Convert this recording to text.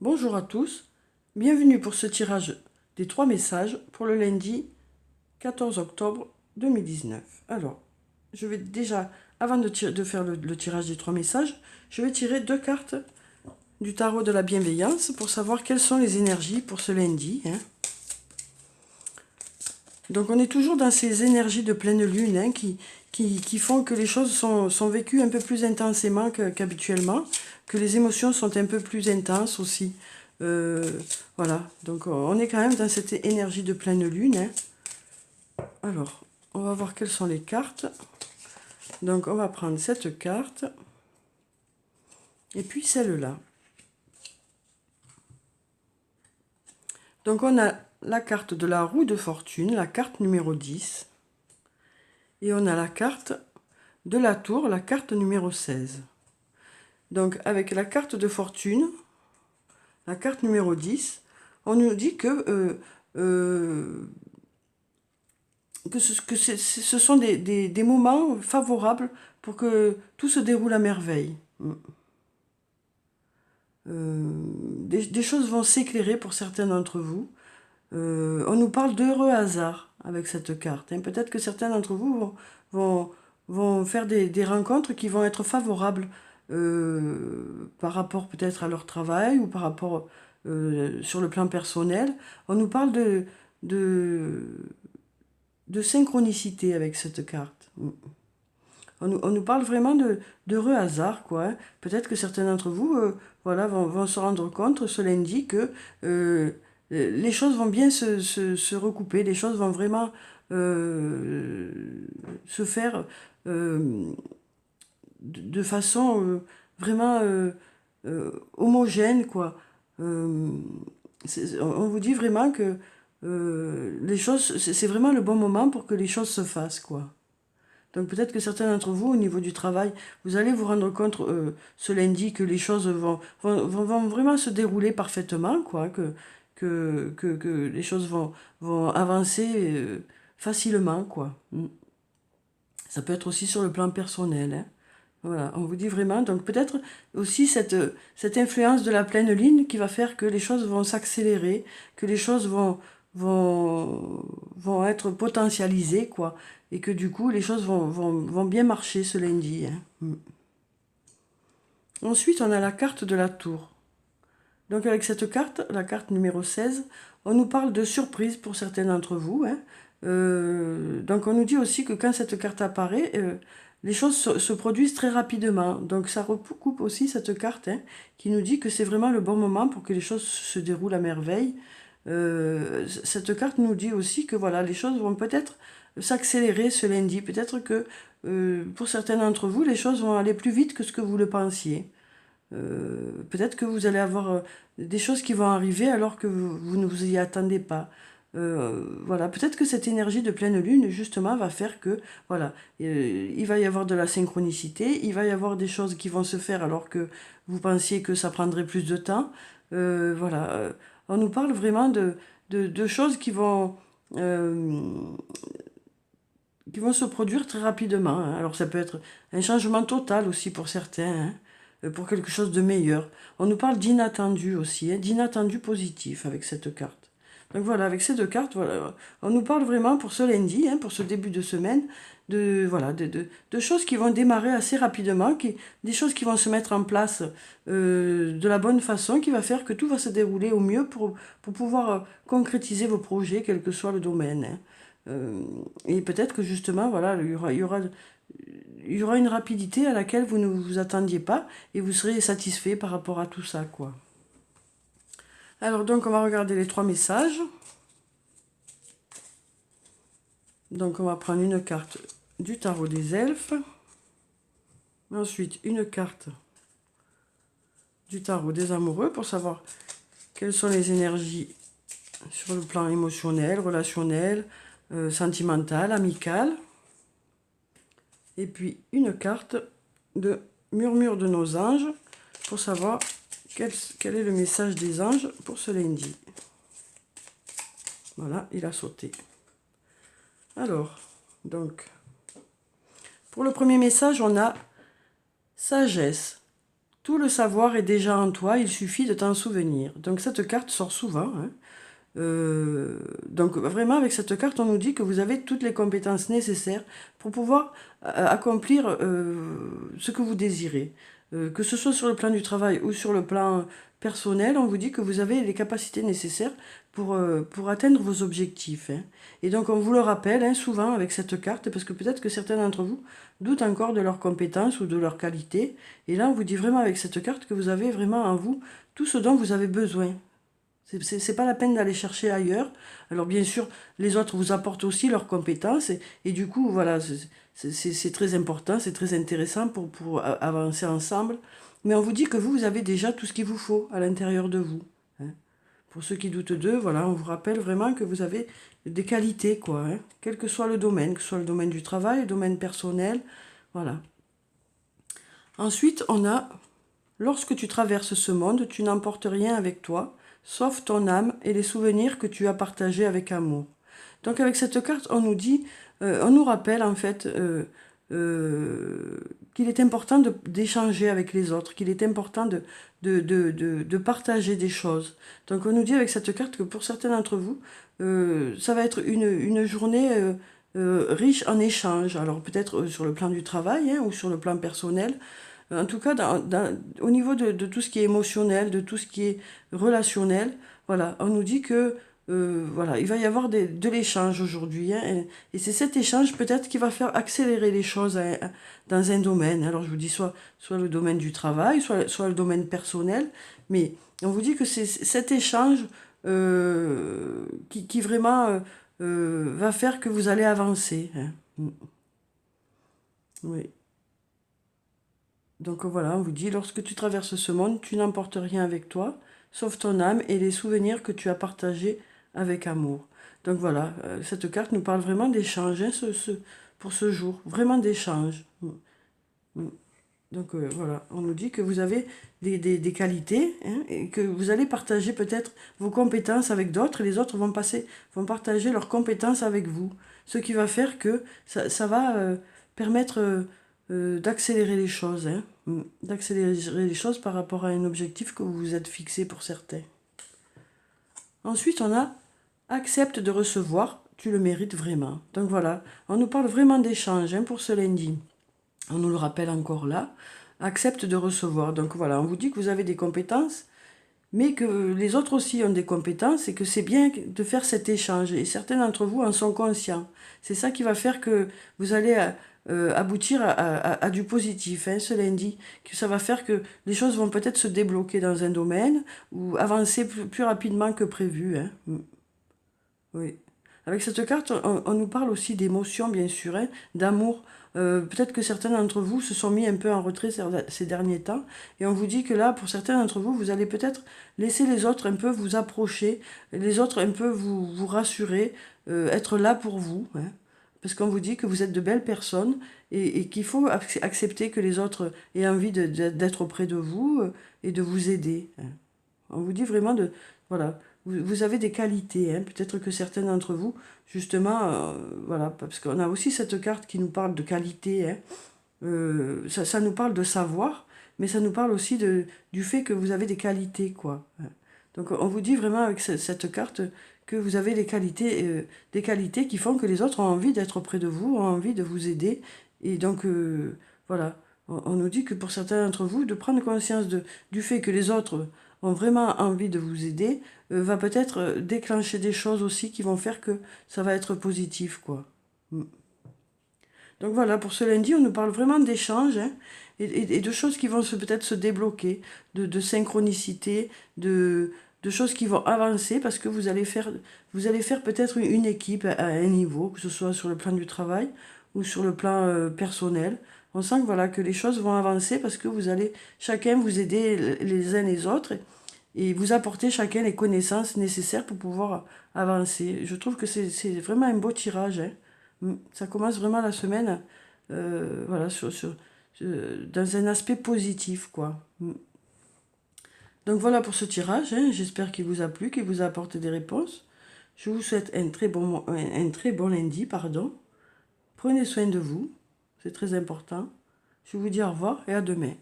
Bonjour à tous, bienvenue pour ce tirage des 3 messages pour le lundi 14 octobre 2019. Alors, je vais déjà, avant de faire le tirage des 3 messages, je vais tirer 2 cartes du tarot de la bienveillance pour savoir quelles sont les énergies pour ce lundi. Donc on est toujours dans ces énergies de pleine lune qui font que les choses sont vécues un peu plus intensément qu'habituellement, que les émotions sont un peu plus intenses aussi. Voilà, donc on est quand même dans cette énergie de pleine lune. Alors, on va voir quelles sont les cartes. Donc on va prendre cette carte et puis celle-là. Donc on a la carte de la roue de fortune, la carte numéro 10. Et on a la carte de la tour, la carte numéro 16. Donc avec la carte de fortune, la carte numéro 10, on nous dit que ce sont des moments favorables pour que tout se déroule à merveille. Des choses vont s'éclairer pour certains d'entre vous. On nous parle d'heureux hasard avec cette carte. Peut-être que certains d'entre vous vont faire des rencontres qui vont être favorables par rapport peut-être à leur travail ou par rapport sur le plan personnel. On nous parle de synchronicité avec cette carte. On nous parle vraiment d'heureux hasard, quoi. Peut-être que certains d'entre vous voilà, vont se rendre compte ce lundi que les choses vont bien se recouper, les choses vont vraiment se faire de façon vraiment homogène, quoi. On vous dit vraiment que les choses, c'est vraiment le bon moment pour que les choses se fassent, quoi. Donc peut-être que certains d'entre vous, au niveau du travail, vous allez vous rendre compte ce lundi que les choses vont vraiment se dérouler parfaitement, quoi, que les choses vont avancer facilement, quoi. Ça peut être aussi sur le plan personnel, hein. Voilà, on vous dit vraiment, donc peut-être aussi cette influence de la pleine lune qui va faire que les choses vont s'accélérer, que les choses vont être potentialisées, quoi, et que du coup, les choses vont bien marcher ce lundi, hein. Ensuite, on a la carte de la tour. Donc avec cette carte, la carte numéro 16, on nous parle de surprise pour certains d'entre vous, hein. Donc on nous dit aussi que quand cette carte apparaît, les choses se produisent très rapidement. Donc ça recoupe aussi cette carte, hein, qui nous dit que c'est vraiment le bon moment pour que les choses se déroulent à merveille. Cette carte nous dit aussi que voilà, les choses vont peut-être s'accélérer ce lundi. Peut-être que pour certains d'entre vous, les choses vont aller plus vite que ce que vous le pensiez. Peut-être que vous allez avoir des choses qui vont arriver alors que vous ne vous y attendez pas. Voilà, peut-être que cette énergie de pleine lune, justement, va faire que, voilà, il va y avoir de la synchronicité, il va y avoir des choses qui vont se faire alors que vous pensiez que ça prendrait plus de temps. Voilà, on nous parle vraiment de choses qui vont se produire très rapidement, hein. Alors ça peut être un changement total aussi pour certains, hein, pour quelque chose de meilleur. On nous parle d'inattendu aussi, hein, d'inattendu positif avec cette carte. Donc voilà, avec ces deux cartes, voilà, on nous parle vraiment pour ce lundi, hein, pour ce début de semaine, voilà, de choses qui vont démarrer assez rapidement, des choses qui vont se mettre en place de la bonne façon, qui va faire que tout va se dérouler au mieux pour pouvoir concrétiser vos projets, quel que soit le domaine, hein. Et peut-être que justement, voilà, il y aura une rapidité à laquelle vous ne vous attendiez pas et vous serez satisfait par rapport à tout ça, quoi. Alors donc on va regarder les 3 messages. Donc on va prendre une carte du tarot des elfes. Ensuite une carte du tarot des amoureux pour savoir quelles sont les énergies sur le plan émotionnel, relationnel, sentimental, amical. Et puis une carte de murmure de nos anges pour savoir quel est le message des anges pour ce lundi. Voilà, il a sauté. Alors, donc, pour le premier message, on a sagesse, Tout le savoir est déjà en toi, il suffit de t'en souvenir. Donc cette carte sort souvent, hein. Donc vraiment avec cette carte on nous dit que vous avez toutes les compétences nécessaires pour pouvoir accomplir ce que vous désirez. Que ce soit sur le plan du travail ou sur le plan personnel, on vous dit que vous avez les capacités nécessaires pour atteindre vos objectifs, hein. Et donc on vous le rappelle, hein, souvent avec cette carte, parce que peut-être que certains d'entre vous doutent encore de leurs compétences ou de leurs qualités. Et là on vous dit vraiment avec cette carte que vous avez vraiment en vous tout ce dont vous avez besoin. C'est pas la peine d'aller chercher ailleurs. Alors bien sûr, les autres vous apportent aussi leurs compétences et du coup, voilà, c'est très important, c'est très intéressant pour avancer ensemble. Mais on vous dit que vous avez déjà tout ce qu'il vous faut à l'intérieur de vous, hein. Pour ceux qui doutent d'eux, voilà, on vous rappelle vraiment que vous avez des qualités, quoi, hein, quel que soit le domaine, que ce soit le domaine du travail, le domaine personnel, voilà. Ensuite, on a lorsque tu traverses ce monde, tu n'emportes rien avec toi, sauf ton âme et les souvenirs que tu as partagés avec amour. Donc avec cette carte, on nous dit, on nous rappelle en fait qu'il est important d'échanger avec les autres, qu'il est important de partager des choses. Donc on nous dit avec cette carte que pour certains d'entre vous, ça va être une journée riche en échanges. Alors peut-être sur le plan du travail, hein, ou sur le plan personnel. En tout cas, au niveau de tout ce qui est émotionnel, de tout ce qui est relationnel, voilà, on nous dit que voilà, il va y avoir de l'échange aujourd'hui, hein, et c'est cet échange peut-être qui va faire accélérer les choses dans un domaine. Alors je vous dis soit le domaine du travail, soit le domaine personnel, mais on vous dit que c'est cet échange qui vraiment va faire que vous allez avancer, hein. Oui. Donc voilà, on vous dit, lorsque tu traverses ce monde, tu n'emportes rien avec toi, sauf ton âme et les souvenirs que tu as partagés avec amour. Donc voilà, cette carte nous parle vraiment d'échange, hein, pour ce jour, vraiment d'échange. Donc voilà, on nous dit que vous avez des qualités, hein, et que vous allez partager peut-être vos compétences avec d'autres, et les autres vont partager leurs compétences avec vous. Ce qui va faire que ça va permettre d'accélérer les choses, hein, d'accélérer les choses par rapport à un objectif que vous vous êtes fixé pour certains. Ensuite, on a accepte de recevoir, tu le mérites vraiment. Donc voilà, on nous parle vraiment d'échange, hein, pour ce lundi. On nous le rappelle encore là, accepte de recevoir. Donc voilà, on vous dit que vous avez des compétences, mais que les autres aussi ont des compétences et que c'est bien de faire cet échange. Et certains d'entre vous en sont conscients. C'est ça qui va faire que vous allez aboutir à du positif, hein, ce lundi. Que ça va faire que les choses vont peut-être se débloquer dans un domaine ou avancer plus rapidement que prévu, hein. Oui. Avec cette carte, on nous parle aussi d'émotions, bien sûr, hein, d'amour. Peut-être que certains d'entre vous se sont mis un peu en retrait ces derniers temps. Et on vous dit que là, pour certains d'entre vous, vous allez peut-être laisser les autres un peu vous approcher, les autres un peu vous rassurer, être là pour vous, hein. Parce qu'on vous dit que vous êtes de belles personnes et qu'il faut accepter que les autres aient envie d'être auprès de vous et de vous aider, hein. On vous dit vraiment de... Voilà, vous avez des qualités, hein. Peut-être que certains d'entre vous, justement, voilà, parce qu'on a aussi cette carte qui nous parle de qualité, hein. Ça nous parle de savoir, mais ça nous parle aussi du fait que vous avez des qualités, quoi, hein. Donc on vous dit vraiment avec cette carte que vous avez des qualités qui font que les autres ont envie d'être auprès de vous, ont envie de vous aider. Et donc, voilà, on nous dit que pour certains d'entre vous, de prendre conscience du fait que les autres ont vraiment envie de vous aider, va peut-être déclencher des choses aussi qui vont faire que ça va être positif, quoi. Donc voilà, pour ce lundi, on nous parle vraiment d'échanges, hein, et de choses qui vont peut-être se débloquer, de synchronicité, de choses qui vont avancer parce que vous allez faire peut-être une équipe à un niveau, que ce soit sur le plan du travail ou sur le plan personnel. On sent que, voilà, que les choses vont avancer parce que vous allez chacun vous aider les uns les autres et vous apporter chacun les connaissances nécessaires pour pouvoir avancer. Je trouve que c'est vraiment un beau tirage, hein. Ça commence vraiment la semaine, voilà, dans un aspect positif, quoi. Donc voilà pour ce tirage, hein. J'espère qu'il vous a plu, qu'il vous a apporté des réponses. Je vous souhaite un très bon lundi, pardon. Prenez soin de vous, c'est très important. Je vous dis au revoir et à demain.